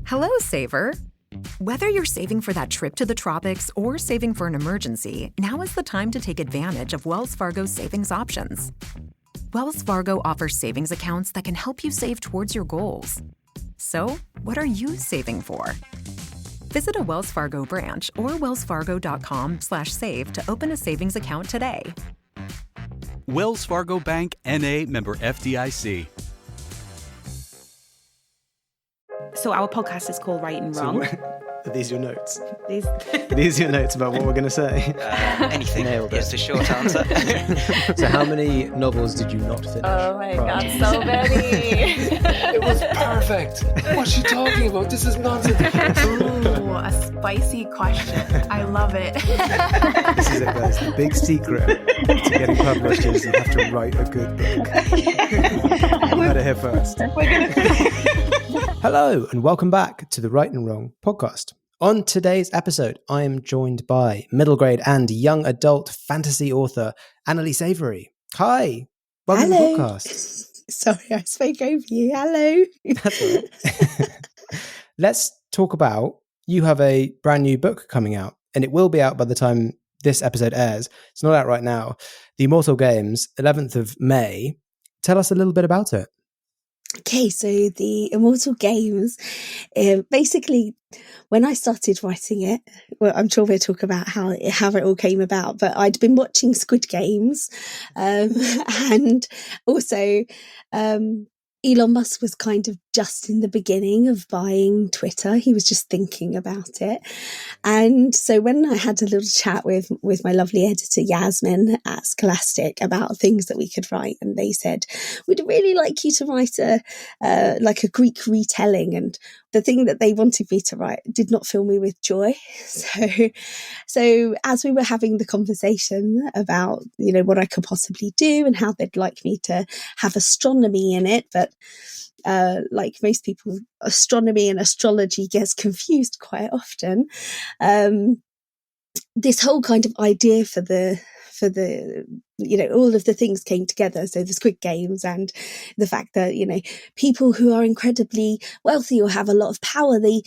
Hello, saver. Whether you're saving for that trip to the tropics or saving for an emergency, now is the time to take advantage of Wells Fargo's savings options. Wells Fargo offers savings accounts that can help you save towards your goals. So, what are you saving for? Visit a Wells Fargo branch or wellsfargo.com/save to open a savings account today. Wells Fargo Bank, N.A., member FDIC. So our podcast is called Right and Wrong. Are these your notes? These These are your notes about what we're going to say? Anything. Nailed it. Is the short answer. So how many novels did you not finish? Oh my God, so many. It was perfect. What's she talking about? This is nonsense. Ooh, a spicy question. I love it. This is it, guys. The big secret to getting published is you have to write a good book. You heard it here first. Hello, and welcome back to the Right and Wrong podcast. On today's episode, I am joined by middle grade and young adult fantasy author Annaliese Avery. Hi, welcome to the podcast. Sorry, I spoke over you. Hello. That's all right. Let's talk about, you have a brand new book coming out, and it will be out by the time this episode airs. It's not out right now. The Immortal Games, 11th of May. Tell us a little bit about it. Okay, so the Immortal Games, basically, when I started writing it, well, I'm sure we'll talk about how it all came about, but I'd been watching Squid Games, and also Elon Musk was kind of just in the beginning of buying Twitter. He was just thinking about it. And so when I had a little chat with my lovely editor, Yasmin at Scholastic, about things that we could write, and they said, we'd really like you to write like a Greek retelling. And the thing that they wanted me to write did not fill me with joy. So as we were having the conversation about, you know, what I could possibly do and how they'd like me to have astronomy in it, but like most people, astronomy and astrology gets confused quite often. This whole kind of idea for the you know, all of the things came together. So the Squid Games and the fact that, you know, people who are incredibly wealthy or have a lot of power, they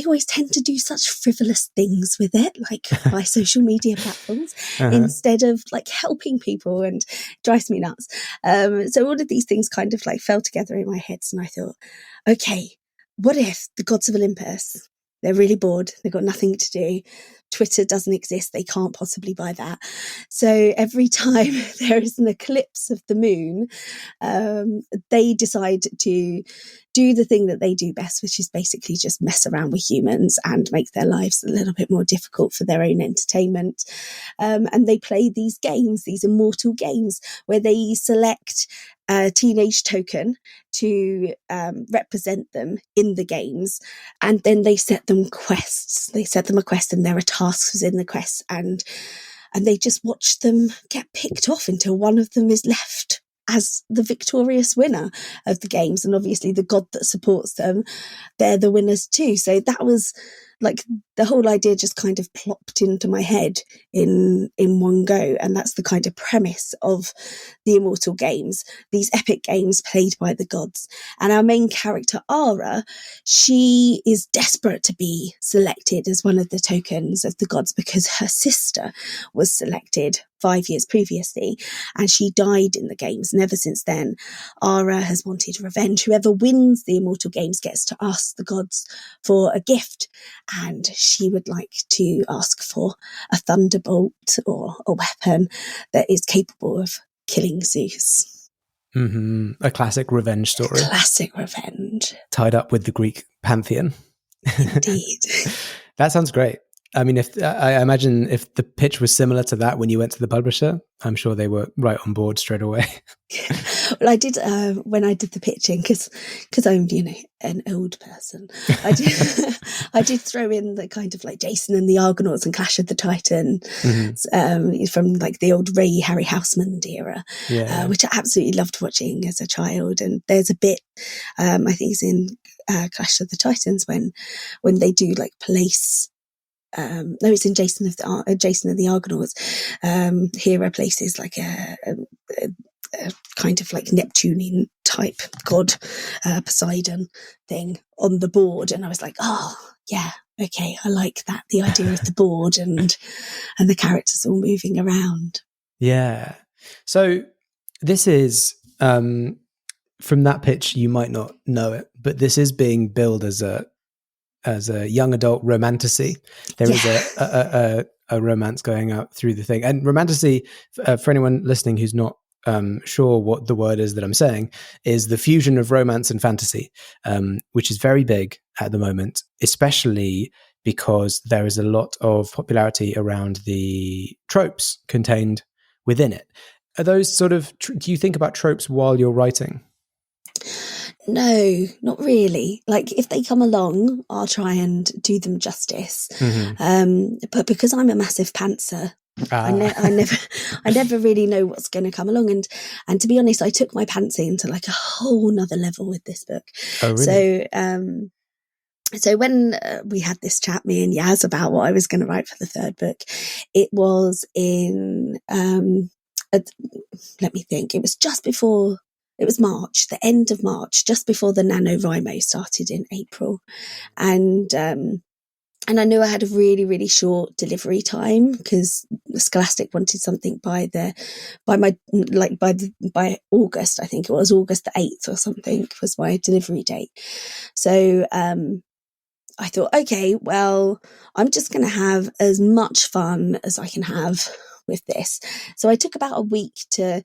always tend to do such frivolous things with it, like by social media platforms, instead of like helping people, and it drives me nuts. So all of these things kind of like fell together in my head, and I thought, okay, what if the gods of Olympus, they're really bored, they've got nothing to do, Twitter doesn't exist, they can't possibly buy that. So every time there is an eclipse of the moon, they decide to do the thing that they do best, which is basically just mess around with humans and make their lives a little bit more difficult for their own entertainment. And they play these games, these immortal games, where they select a teenage token to represent them in the games, and then they set them quests. They set them a quest, and there are tasks within the quest, and they just watch them get picked off until one of them is left as the victorious winner of the games. And obviously the god that supports them, they're the winners too. So that was like the whole idea just kind of plopped into my head in one go. And that's the kind of premise of the Immortal Games, these epic games played by the gods. And our main character, Ara, she is desperate to be selected as one of the tokens of the gods because her sister was selected 5 years previously, and she died in the games. And ever since then, Ara has wanted revenge. Whoever wins the Immortal Games gets to ask the gods for a gift, and she would like to ask for a thunderbolt or a weapon that is capable of killing Zeus. Mm-hmm. A classic revenge story. Classic revenge. Tied up with the Greek pantheon. Indeed. That sounds great. I mean, if I imagine if the pitch was similar to that when you went to the publisher, I'm sure they were right on board straight away. Well, I did when I did the pitching, because I'm, you know, an old person. I did throw in the kind of like Jason and the Argonauts and Clash of the Titans, from like the old Ray Harryhausen era, which I absolutely loved watching as a child. And there's a bit, I think it's in Clash of the Titans when they do like place. No, it's in Jason and the Argonauts. Hera places like a kind of like Neptunian type god, Poseidon thing on the board. And I was like, oh, yeah, okay, I like that. The idea of the board and the characters all moving around. Yeah. So this is, from that pitch, you might not know it, but this is being billed as a young adult romantasy. There is a romance going out through the thing. And romantasy, for anyone listening who's not sure what the word is that I'm saying, is the fusion of romance and fantasy, which is very big at the moment, especially because there is a lot of popularity around the tropes contained within it. Are those sort of, do you think about tropes while you're writing? No, not really. Like if they come along, I'll try and do them justice. But because I'm a massive pantser, I never really know what's going to come along. And to be honest, I took my pantsing to like a whole nother level with this book. Oh, really? So when we had this chat, me and Yaz, about what I was going to write for the third book, it was in, let me think, it was just before, it was March, the end of March, just before the NaNoWriMo started in April. And I knew I had a really, really short delivery time because Scholastic wanted something by August. I think it was August the 8th or something was my delivery date. So, I thought, okay, well, I'm just going to have as much fun as I can have with this. So I took about a week to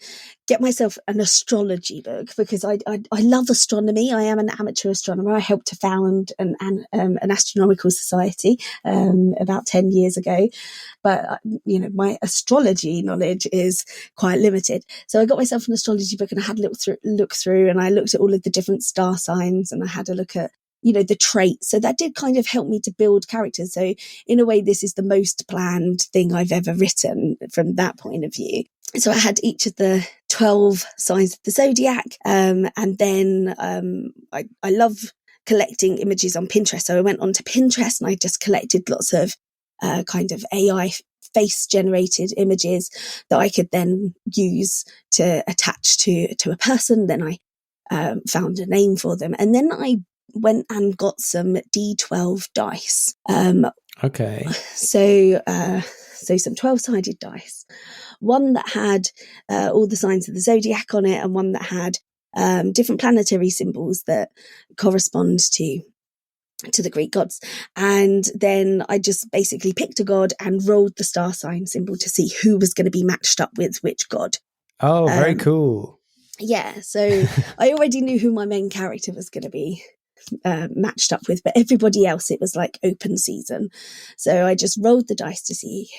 get myself an astrology book because I love astronomy. I am an amateur astronomer. I helped to found an astronomical society about 10 years ago. But, my astrology knowledge is quite limited. So I got myself an astrology book and I had a look through and I looked at all of the different star signs and I had a look at the traits. So that did kind of help me to build characters. So in a way, this is the most planned thing I've ever written from that point of view. So I had each of the 12 signs of the zodiac. And then I love collecting images on Pinterest. So I went onto Pinterest and I just collected lots of kind of AI face generated images that I could then use to attach to a person. Then I found a name for them. And then I went and got some D12 dice. Okay. So some 12-sided dice. One that had all the signs of the zodiac on it, and one that had different planetary symbols that correspond to the Greek gods. And then I just basically picked a god and rolled the star sign symbol to see who was going to be matched up with which god. Oh, very cool. Yeah. So I already knew who my main character was going to be matched up with, but everybody else, it was like open season. So I just rolled the dice to see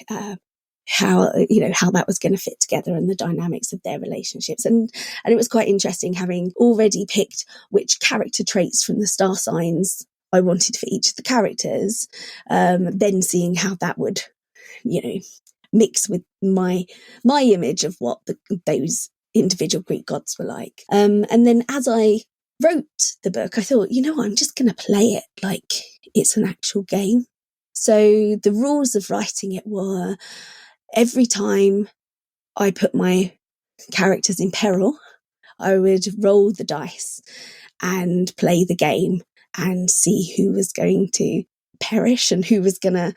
how that was going to fit together and the dynamics of their relationships. And it was quite interesting having already picked which character traits from the star signs I wanted for each of the characters, then seeing how that would, mix with my image of what those individual Greek gods were like. And then as I wrote the book, I thought, I'm just going to play it like it's an actual game. So the rules of writing it were every time I put my characters in peril, I would roll the dice and play the game and see who was going to perish and who was going to,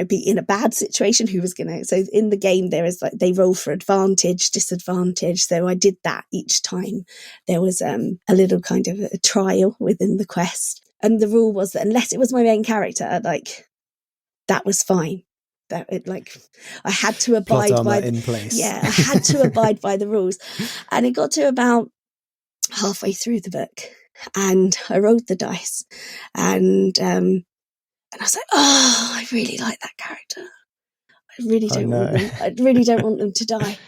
be in a bad situation, who was going to. So in the game, there is they roll for advantage, disadvantage. So I did that each time. There was a little kind of a trial within the quest. And the rule was that unless it was my main character, that was fine. That I had to abide by in place. Yeah, I had to abide by the rules. And it got to about halfway through the book. And I rolled the dice and I was like, oh, I really like that character. I really don't want them to die.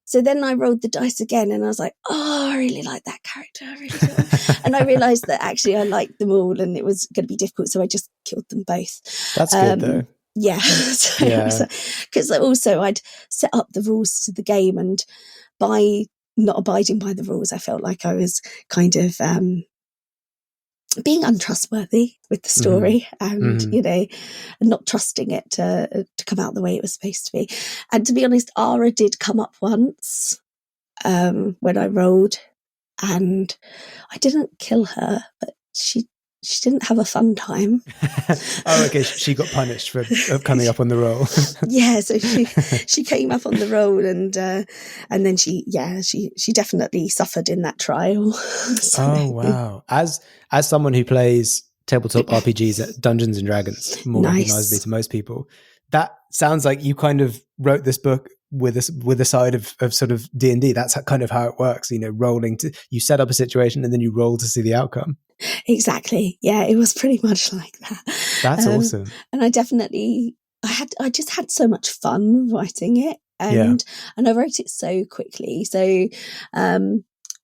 So then I rolled the dice again and I was like, oh, I really like that character. I really do. And I realised that actually I liked them all and it was going to be difficult. So I just killed them both. That's good though. Yeah. Because also I'd set up the rules to the game, and by not abiding by the rules, I felt like I was kind of being untrustworthy with the story, and not trusting it to come out the way it was supposed to be. And to be honest, Ara did come up once, when I rolled, and I didn't kill her, but she didn't have a fun time. Oh, okay. She got punished for coming up on the roll. Yeah, so she came up on the roll, and then she definitely suffered in that trial. So, Oh wow! As someone who plays tabletop RPGs at Dungeons and Dragons more recognizably to most people, that sounds like you kind of wrote this book with a side of sort of D&D. That's kind of how it works. Rolling you set up a situation and then you roll to see the outcome. Exactly. Yeah, it was pretty much like that. That's awesome. And I just had so much fun writing it, and I wrote it so quickly. So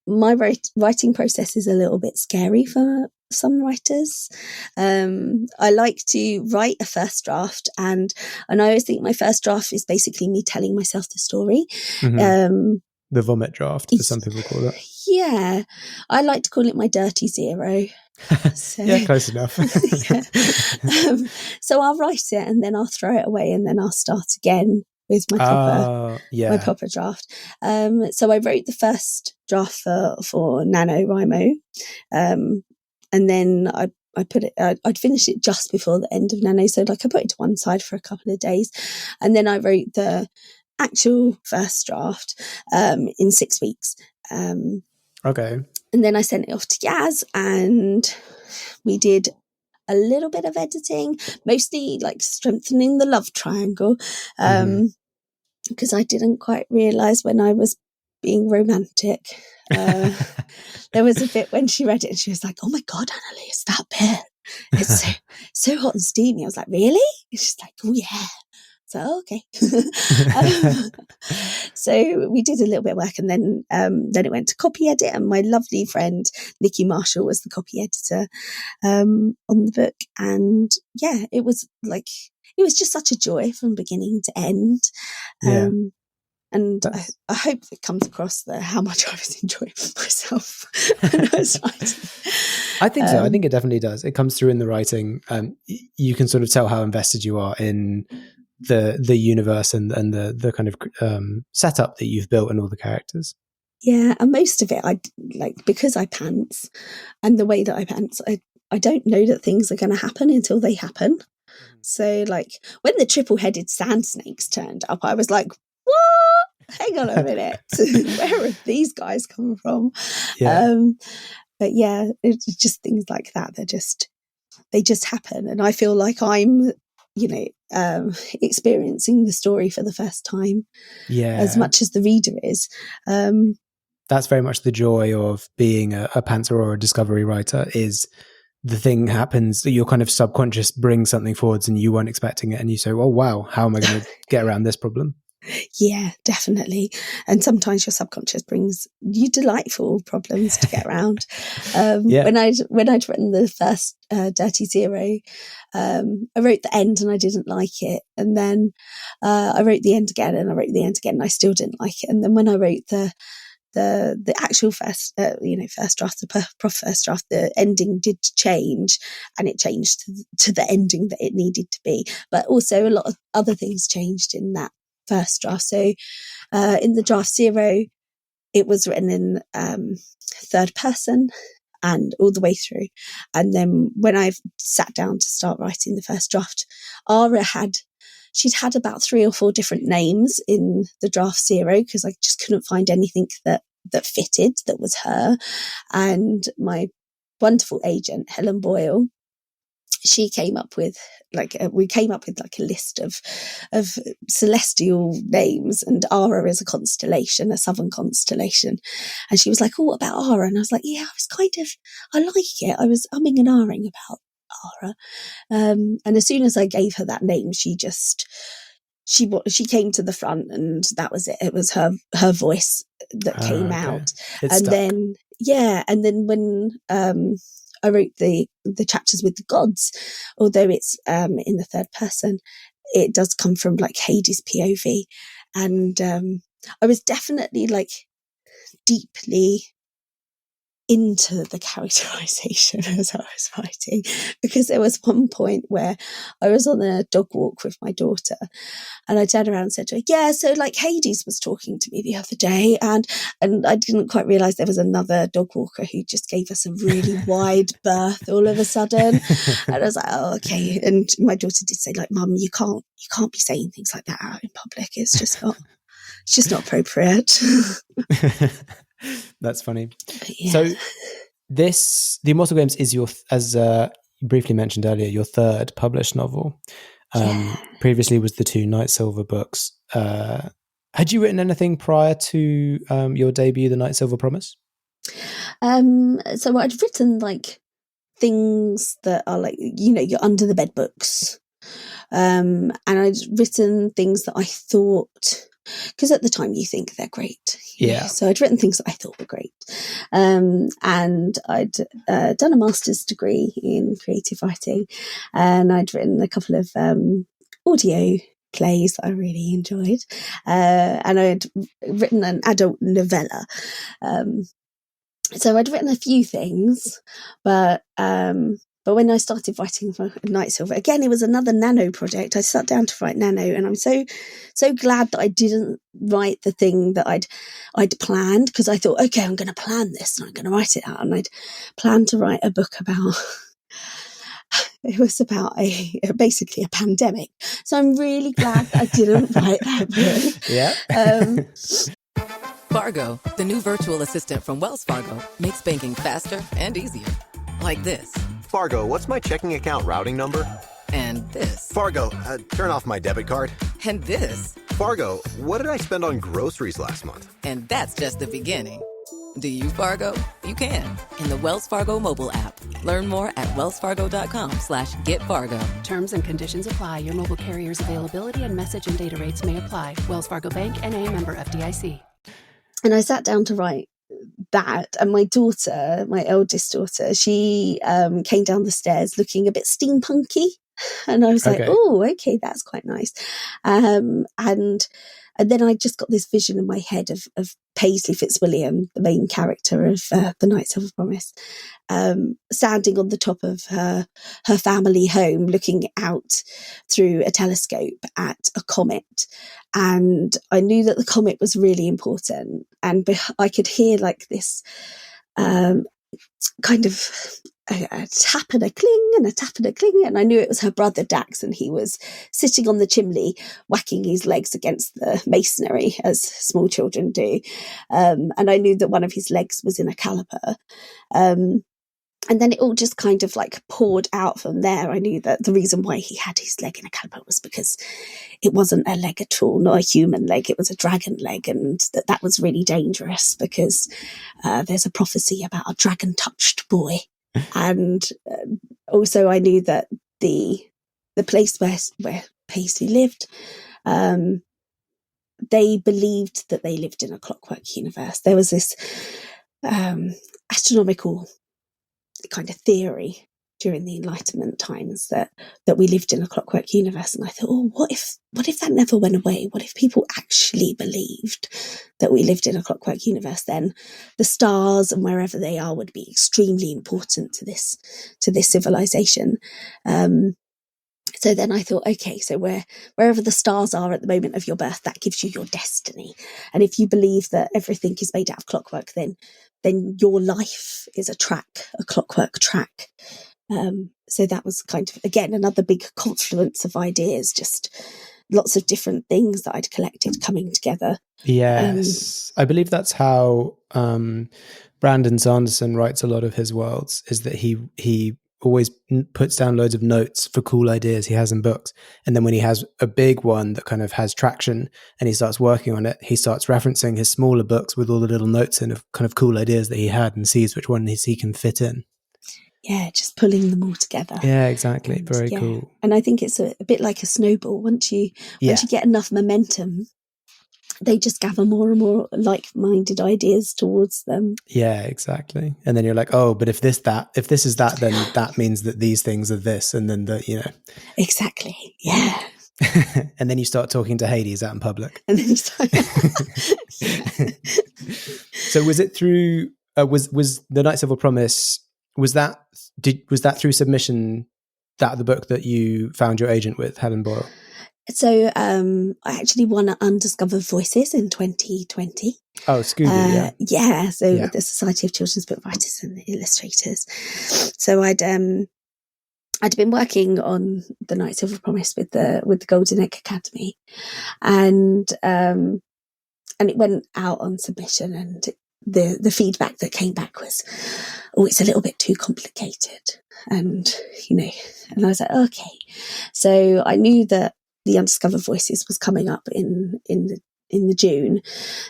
my writing process is a little bit scary for some writers. I like to write a first draft, and I always think my first draft is basically me telling myself the story. Mm-hmm. The vomit draft, as some people call it. Yeah, I like to call it my dirty zero. So, yeah, close enough. So I'll write it and then I'll throw it away and then I'll start again with my proper draft. So I wrote the first draft for NaNoWriMo, and then I put it. I'd finished it just before the end of Nano, so I put it to one side for a couple of days, and then I wrote the actual first draft in 6 weeks. Okay. And then I sent it off to Yaz, and we did a little bit of editing, mostly strengthening the love triangle, because I didn't quite realise when I was being romantic. There was a bit when she read it and she was like, "Oh my God, Annaliese, that bit, it's so hot and steamy." I was like, "Really?" And she's like, "Oh yeah." So okay. So we did a little bit of work, and then it went to copy edit, and my lovely friend Nikki Marshall was the copy editor on the book, and yeah, it was just such a joy from beginning to end. And I hope it comes across how much I was enjoying myself when I was writing. I think so. I think it definitely does. It comes through in the writing. You can sort of tell how invested you are in the universe and the kind of setup that you've built and all the characters. Yeah, and most of it, because I pants, and the way that I pants, I don't know that things are going to happen until they happen. So, when the triple-headed sand snakes turned up, I was like, "What? Hang on a minute, where have these guys come from?" Yeah. But yeah, it's just things like that. They just happen, and I feel like I'm, experiencing the story for the first time, as much as the reader is. That's very much the joy of being a pantser or a discovery writer, is the thing happens that your kind of subconscious brings something forwards and you weren't expecting it, and you say, "Oh wow, how am I going to get around this problem?" Yeah, definitely. And sometimes your subconscious brings you delightful problems to get around. When I'd written the first Dirty Zero, I wrote the end and I didn't like it. And then I wrote the end again and I wrote the end again and I still didn't like it. And then when I wrote the actual first draft, the proper first draft, the ending did change, and it changed to the ending that it needed to be. But also a lot of other things changed in that first draft. So in the draft zero, it was written in third person and all the way through. And then when I sat down to start writing the first draft, she'd had about 3 or 4 different names in the draft zero, because I just couldn't find anything that fitted, that was her. And my wonderful agent, Helen Boyle, she came up with a list of celestial names, and Ara is a constellation, a southern constellation. And she was like, "Oh, what about Ara?" And I was like, "Yeah, I like it." I was umming and ahhing about Ara. And as soon as I gave her that name, she came to the front, and that was it. It was her voice that came out. And then when I wrote the chapters with the gods, although it's in the third person, it does come from Hades' POV, and I was definitely deeply into the characterization as I was writing, because there was one point where I was on a dog walk with my daughter and I turned around and said to her, yeah, so like Hades was talking to me the other day, and I didn't quite realize there was another dog walker who just gave us a really wide berth all of a sudden. And I was like, oh, okay. And my daughter did say, like, Mum, you can't be saying things like that out in public. It's just not appropriate. That's funny. Yeah. So the Immortal Games is as you briefly mentioned earlier, your third published novel. Previously was the 2 Night Silver books. Had you written anything prior to your debut, The Night Silver Promise? So I'd written like things that are like, your under the bed books. And I'd written things that I thought, because at the time you think they're great. Yeah. So I'd written things that I thought were great. And I'd done a master's degree in creative writing, and I'd written a couple of audio plays that I really enjoyed. And I'd written an adult novella. So I'd written a few things, but when I started writing for Night Silver, again, it was another nano project. I sat down to write nano, and I'm so glad that I didn't write the thing that I'd planned, because I thought, okay, I'm going to plan this and I'm going to write it out. And I'd planned to write a book about, it was about basically a pandemic. So I'm really glad that I didn't write that book. Yeah. Fargo, the new virtual assistant from Wells Fargo, makes banking faster and easier. Like this. Fargo, what's my checking account routing number? And this. Fargo, turn off my debit card. And this. Fargo, what did I spend on groceries last month? And that's just the beginning. Do you, Fargo? You can. In the Wells Fargo mobile app. Learn more at wellsfargo.com/getfargo. Terms and conditions apply. Your mobile carrier's availability and message and data rates may apply. Wells Fargo Bank, N.A., member FDIC. And I sat down to write that, and my daughter, my eldest daughter, she came down the stairs looking a bit steampunky, and I was like, oh, okay, that's quite nice. And then I just got this vision in my head of Paisley Fitzwilliam, the main character of The Night Silver Promise, standing on the top of her family home, looking out through a telescope at a comet. And I knew that the comet was really important. And I could hear like this kind of a tap and a cling and a tap and a cling. And I knew it was her brother Dax, and he was sitting on the chimney, whacking his legs against the masonry, as small children do. And I knew that one of his legs was in a caliper. And then it all just kind of like poured out from there. I knew that the reason why he had his leg in a caliper was because it wasn't a leg at all, not a human leg. It was a dragon leg, and that was really dangerous because there's a prophecy about a dragon-touched boy. And also I knew that the place where Paisley lived, they believed that they lived in a clockwork universe. There was this astronomical kind of theory during the Enlightenment times that we lived in a clockwork universe. And I thought, oh, what if that never went away? What if people actually believed that we lived in a clockwork universe? Then the stars and wherever they are would be extremely important to this civilization. So then I thought, okay, so wherever the stars are at the moment of your birth, that gives you your destiny. And if you believe that everything is made out of clockwork, then your life is a clockwork track. So that was kind of, again, another big confluence of ideas, just lots of different things that I'd collected coming together. Yes. I believe that's how Brandon Sanderson writes a lot of his worlds, is that he always puts down loads of notes for cool ideas he has in books. And then when he has a big one that kind of has traction and he starts working on it, he starts referencing his smaller books with all the little notes in of kind of cool ideas that he had, and sees which one he can fit in. Yeah, just pulling them all together. Yeah, exactly. Very cool. And I think it's a bit like a snowball. Once you get enough momentum, they just gather more and more like-minded ideas towards them. Yeah, exactly. And then you're like, oh, but if this is that, then that means that these things are this, and then Exactly. Yeah. And then you start talking to Hades out in public. And then you start. So was it through was the Knights of a Promise, was that through submission, that the book that you found your agent with, Helen Boyle? So I actually won at Undiscovered Voices in 2020. Oh, Scooby, yeah. So with the Society of Children's Book Writers and Illustrators. So I'd been working on the Knights of a Promise with the Golden Egg Academy, and it went out on submission, and the feedback that came back was, oh, it's a little bit too complicated, and and I was like, okay. So I knew that the Undiscovered Voices was coming up in the June.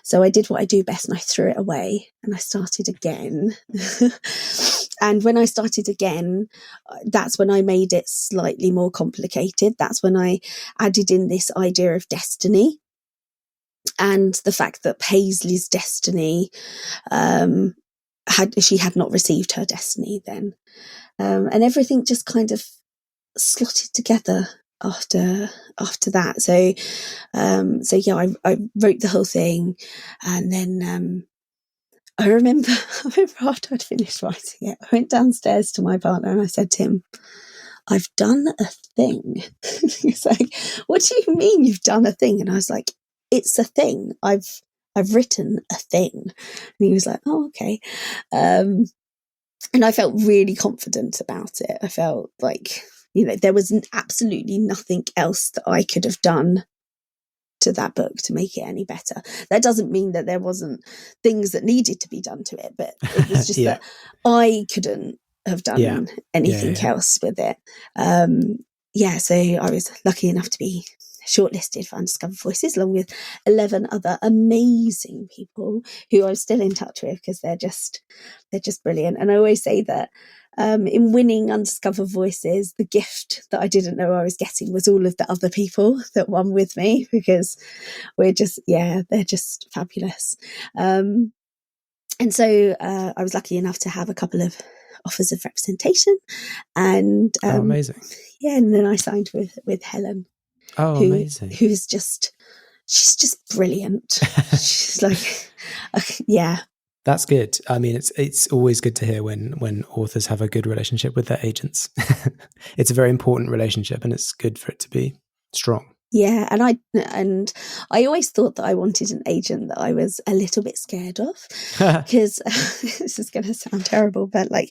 So I did what I do best, and I threw it away and I started again. And when I started again, that's when I made it slightly more complicated. That's when I added in this idea of destiny, and the fact that Paisley's destiny, she had not received her destiny then. And everything just kind of slotted together after that. So I wrote the whole thing, and then I remember after I'd finished writing it, I went downstairs to my partner and I said to him, I've done a thing. He's like, what do you mean you've done a thing? And I was like, it's a thing. I've written a thing. And he was like, oh, okay. And I felt really confident about it. I felt like, there was absolutely nothing else that I could have done to that book to make it any better. That doesn't mean that there wasn't things that needed to be done to it, but it was just that I couldn't have done anything else with it. So I was lucky enough to be shortlisted for Undiscovered Voices, along with 11 other amazing people who I'm still in touch with, because they're just brilliant. And I always say that in winning Undiscovered Voices, the gift that I didn't know I was getting was all of the other people that won with me, because they're just fabulous. And so I was lucky enough to have a couple of offers of representation, and amazing. Yeah, and then I signed with Helen. Oh, amazing. She's just brilliant. She's like, yeah. That's good. I mean, it's always good to hear when authors have a good relationship with their agents. It's a very important relationship, and it's good for it to be strong. Yeah, and I always thought that I wanted an agent that I was a little bit scared of, because this is going to sound terrible, but like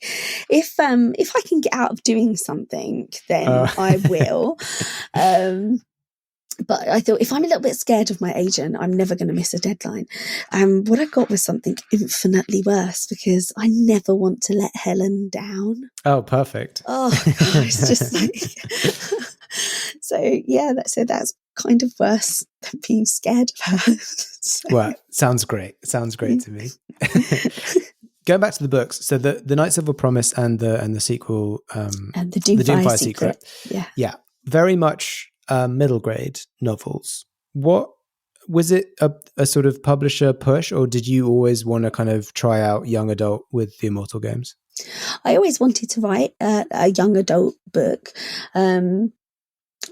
if I can get out of doing something, then I will. But I thought, if I'm a little bit scared of my agent, I'm never going to miss a deadline. What I got was something infinitely worse, because I never want to let Helen down. Oh, perfect. Oh, God, it's just like... So that's kind of worse than being scared of her. Well, sounds great. It sounds great to me. Going back to the books, so the Knights of a Promise and the sequel, and the Doomfire Secret. Yeah, very much middle grade novels. What was it, a sort of publisher push, or did you always want to kind of try out young adult with the Immortal Games? I always wanted to write a young adult book.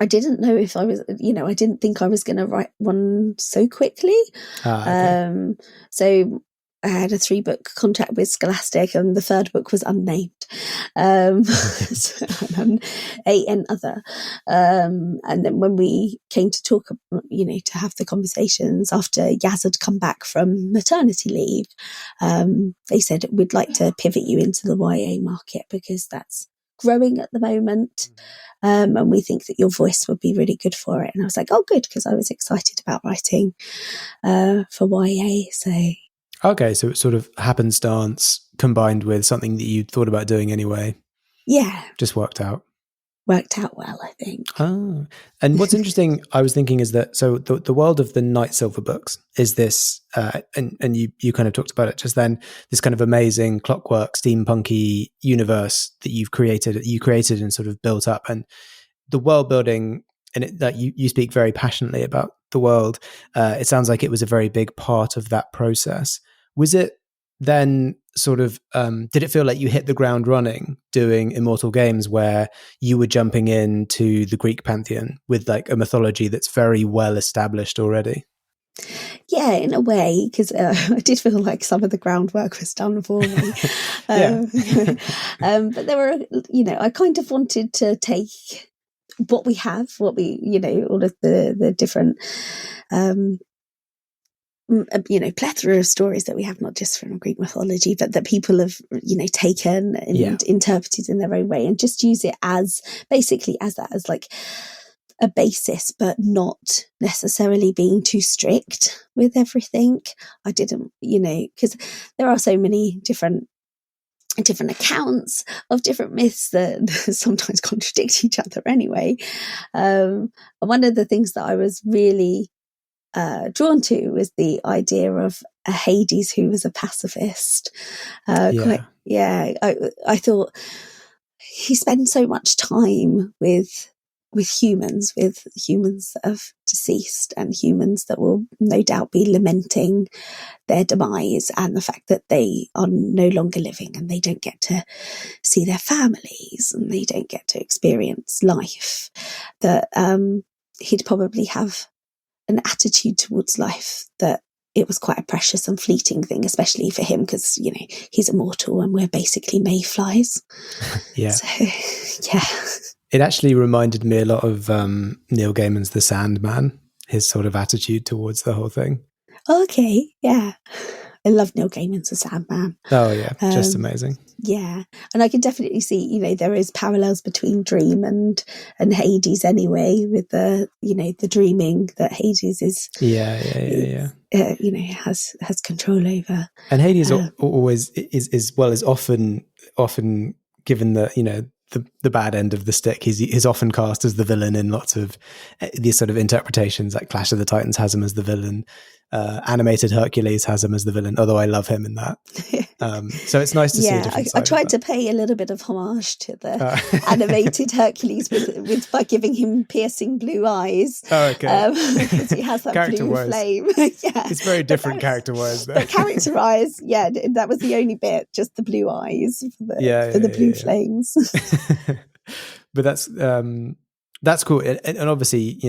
I didn't know if I was, I didn't think I was going to write one so quickly. Okay. So I had a 3-book contract with Scholastic, and the 3rd book was unnamed. So, and other. And then when we came to talk, to have the conversations after Yaz had come back from maternity leave, they said, we'd like to pivot you into the YA market, because that's growing at the moment. And we think that your voice would be really good for it. And I was like, oh, good, because I was excited about writing for YA. Okay, so it's sort of happenstance combined with something that you thought about doing anyway. Yeah. Just worked out. Worked out well, I think. Oh. And what's interesting, I was thinking, is that, so the world of the Night Silver books is this, and you kind of talked about it just then, this kind of amazing clockwork, steampunky universe that you created and sort of built up. And the world building, and that you speak very passionately about the world. It sounds like it was a very big part of that process. Was it then sort of, did it feel like you hit the ground running doing Immortal Games, where you were jumping into the Greek pantheon with like a mythology that's very well established already? Yeah, in a way, because I did feel like some of the groundwork was done for me. But there were, I kind of wanted to take what we have, all of the different, plethora of stories that we have, not just from Greek mythology, but that people have, taken and interpreted in their own way, and just use it as basically as like a basis, but not necessarily being too strict with everything. I didn't, because there are so many different accounts of different myths that sometimes contradict each other anyway. And one of the things that I was really drawn to was the idea of a Hades who was a pacifist. I thought he spent so much time with humans that have deceased, and humans that will no doubt be lamenting their demise and the fact that they are no longer living and they don't get to see their families and they don't get to experience life, that he'd probably have an attitude towards life that it was quite a precious and fleeting thing, especially for him, because he's immortal and we're basically mayflies. It actually reminded me a lot of Neil Gaiman's The Sandman, his sort of attitude towards the whole thing. Okay, yeah. I love Neil Gaiman's The Sandman. Oh, yeah, just amazing. Yeah, and I can definitely see, there is parallels between Dream and Hades anyway, with the dreaming that Hades is. Has control over. And Hades always is often given the bad end of the stick. He's often cast as the villain in lots of these sort of interpretations, like Clash of the Titans has him as the villain. Animated Hercules has him as the villain, although I love him in that. So it's nice to see a different side. I tried to pay a little bit of homage to the animated Hercules with by giving him piercing blue eyes. Oh, okay. Because he has that blue flame. Yeah, it's very different character-wise, though. But character-wise, that was the only bit, just the blue eyes for the blue flames. But that's cool, and obviously,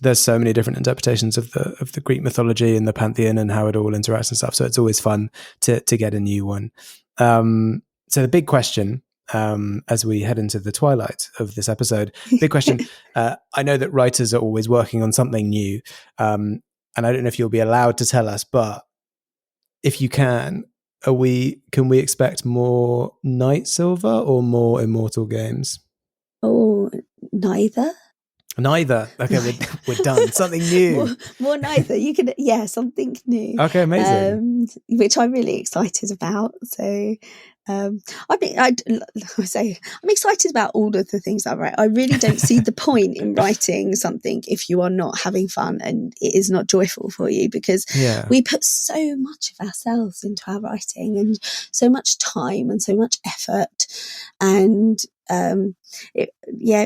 there's so many different interpretations of the Greek mythology and the pantheon and how it all interacts and stuff. So it's always fun to get a new one. So the big question, as we head into the twilight of this episode, big question. I know that writers are always working on something new, and I don't know if you'll be allowed to tell us, but if you can we expect more Night Silver or more Immortal Games? Oh, neither. Okay, we're done. Something new. More neither. You can, something new. Okay, amazing. Which I'm really excited about. So, I'm excited about all of the things I write. I really don't see the point in writing something if you are not having fun and it is not joyful for you, because we put so much of ourselves into our writing and so much time and so much effort, and it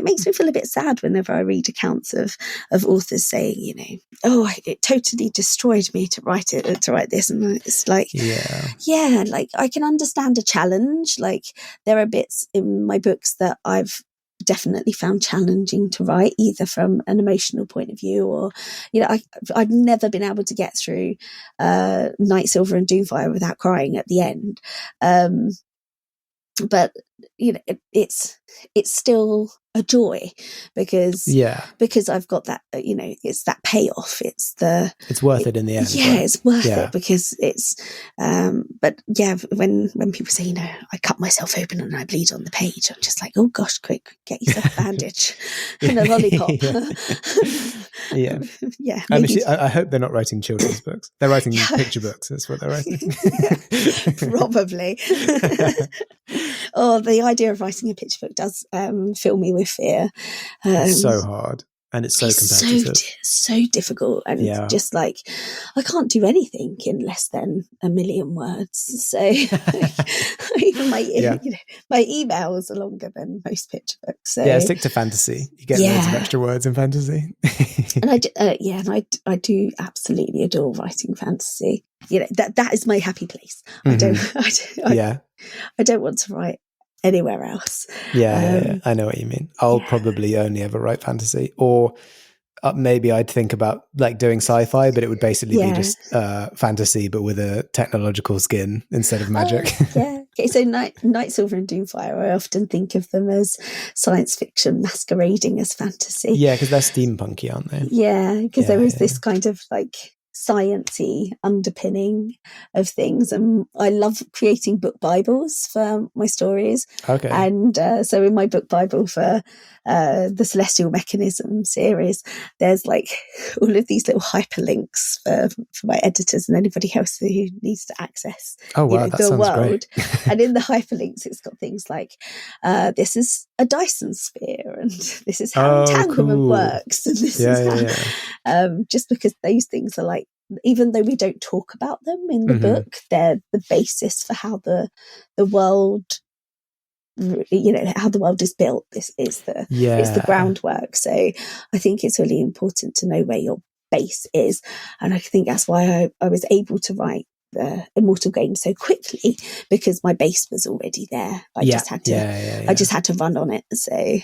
makes me feel a bit sad whenever I read accounts of authors saying, it totally destroyed me to write this, and it's like, like I can understand a challenge. Like there are bits in my books that I've definitely found challenging to write, either from an emotional point of view or, I've never been able to get through Night Silver and Doomfire without crying at the end. But it's still a joy because I've got that, it's that payoff. It's worth it in the end. Yeah, right? It's worth it because it's but when people say, I cut myself open and I bleed on the page, I'm just like, oh gosh, quick, get yourself a bandage and a lollipop. I hope they're not writing children's books. They're writing picture books. That's what they're writing. Probably. Oh, the idea of writing a picture book does fill me with fear. It's so hard, and it's so competitive. So difficult, and just like I can't do anything in less than 1 million words. So even my emails are longer than most picture books. So stick to fantasy. You get loads of extra words in fantasy. And I do absolutely adore writing fantasy. That is my happy place. Mm-hmm. I don't want to write anywhere else. I know what you mean. I'll probably only ever write fantasy, or maybe I'd think about like doing sci-fi, but it would basically be just fantasy, but with a technological skin instead of magic. Yeah. Okay, so Night Silver and Doomfire, I often think of them as science fiction masquerading as fantasy. Yeah, because they're steampunky, aren't they? Yeah, because there is this kind of like science-y underpinning of things, and I love creating book bibles for my stories. Okay. And so in my book bible for the Celestial Mechanism series, there's like all of these little hyperlinks for my editors and anybody else who needs to access the world. And in the hyperlinks, it's got things like this is a Dyson sphere, and this is how entanglement works, and this is how just because those things are like, even though we don't talk about them in the book, they're the basis for how the world, how the world is built. This is it's the groundwork. So I think it's really important to know where your base is, and I think that's why I was able to write the Immortal Games so quickly, because my base was already there. I just had to run on it. So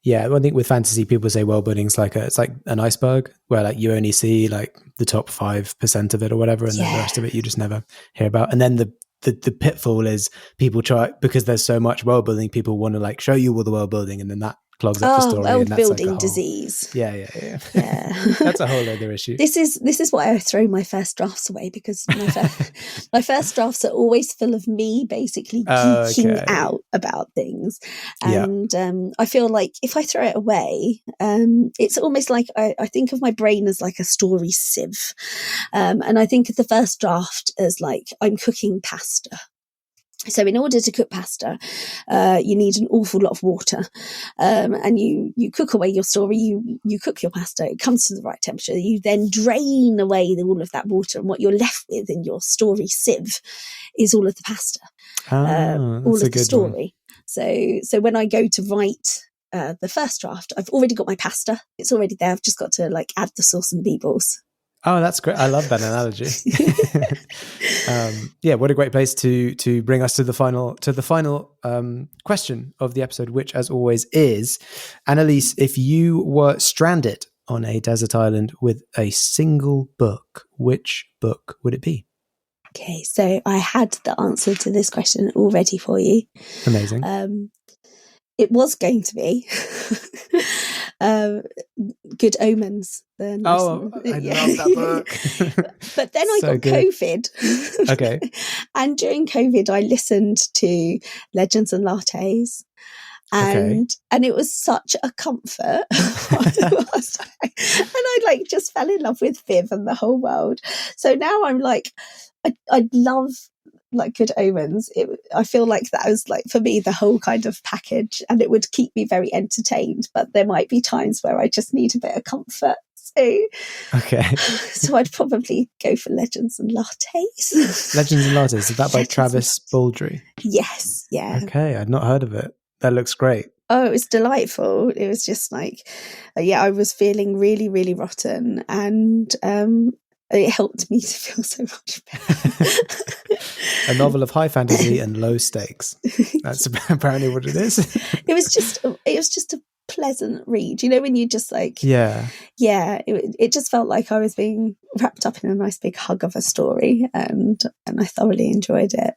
yeah, well, I think with fantasy, people say world building is like it's like an iceberg where like you only see like the top 5% of it or whatever, and then the rest of it you just never hear about. And then the pitfall is people try, because there's so much world building, people want to like show you all the world building, and then that clogs up the story. World and that's building like disease. Yeah. That's a whole other issue. This is why I throw my first drafts away, because my first drafts are always full of me basically geeking out about things, and I feel like if I throw it away, it's almost like I think of my brain as like a story sieve, and I think of the first draft as like I'm cooking pasta. So in order to cook pasta, you need an awful lot of water, and you cook away your story, you cook your pasta, it comes to the right temperature, you then drain away all of that water, and what you're left with in your story sieve is all of the pasta, all of the story. So when I go to write the first draft, I've already got my pasta, it's already there, I've just got to like add the sauce and meatballs. Oh, that's great. I love that analogy. What a great place to bring us to the final question of the episode, which as always is, Annaliese, if you were stranded on a desert island with a single book, which book would it be? Okay, so I had the answer to this question all ready for you. Amazing. It was going to be Good Omens. I love that book. But then I got COVID. Okay. And during COVID, I listened to Legends and Lattes. And it was such a comfort. And I like just fell in love with Viv and the whole world. So now I'm like, I love like Good Omens. I feel like that was like for me the whole kind of package, and it would keep me very entertained, but there might be times where I just need a bit of comfort. So I'd probably go for Legends and Lattes. Legends and Lattes, is that by Travis Baldry? Yes, yeah. Okay, I'd not heard of it. That looks great. Oh, it was delightful. It was just like, I was feeling really, really rotten, and it helped me to feel so much better. A novel of high fantasy and low stakes. That's apparently what it is. It was just a pleasant read. You know, when you just like, it just felt like I was being wrapped up in a nice big hug of a story, and I thoroughly enjoyed it.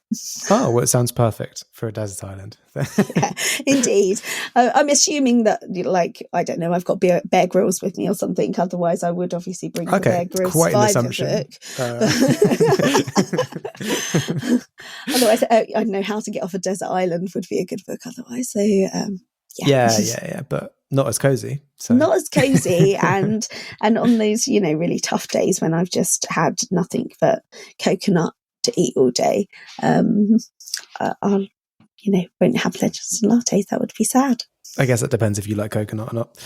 Oh, well, it sounds perfect for a desert island. Yeah, indeed. I'm assuming that, like, I don't know, I've got Bear Grylls with me or something. Otherwise, I would obviously bring the Bear Grylls quite an Survivor assumption. book. Otherwise, I know How to Get Off a Desert Island would be a good book. Otherwise, so yeah, but not as cozy. So. Not as cozy, and on those really tough days when I've just had nothing but coconut to eat all day, I'll won't have Legends and Lattes. That would be sad. I guess that depends if you like coconut or not.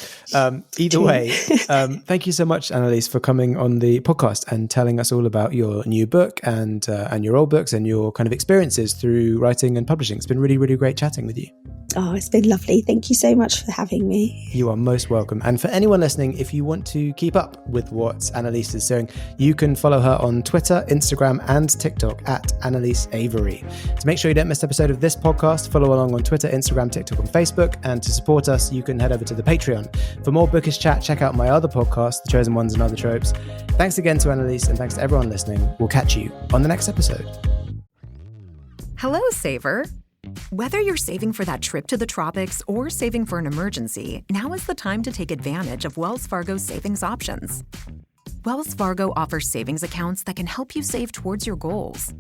Either way, thank you so much, Annaliese, for coming on the podcast and telling us all about your new book and your old books and your kind of experiences through writing and publishing. It's been really, really great chatting with you. Oh, it's been lovely. Thank you so much for having me. You are most welcome. And for anyone listening, if you want to keep up with what Annaliese is doing, you can follow her on Twitter, Instagram, and TikTok at Annaliese Avery. To make sure you don't miss an episode of this podcast, follow along on Twitter, Instagram, TikTok, and Facebook. And to support us, you can head over to the Patreon. For more bookish chat, check out my other podcast, The Chosen Ones and Other Tropes. Thanks again to Annaliese, and thanks to everyone listening. We'll catch you on the next episode. Hello, saver. Whether you're saving for that trip to the tropics or saving for an emergency, now is the time to take advantage of Wells Fargo's savings options. Wells Fargo offers savings accounts that can help you save towards your goals.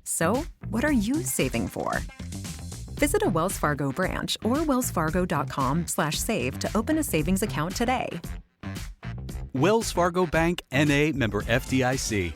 So, what are you saving for? Visit a Wells Fargo branch or wellsfargo.com/save to open a savings account today. Wells Fargo Bank, N.A., member FDIC.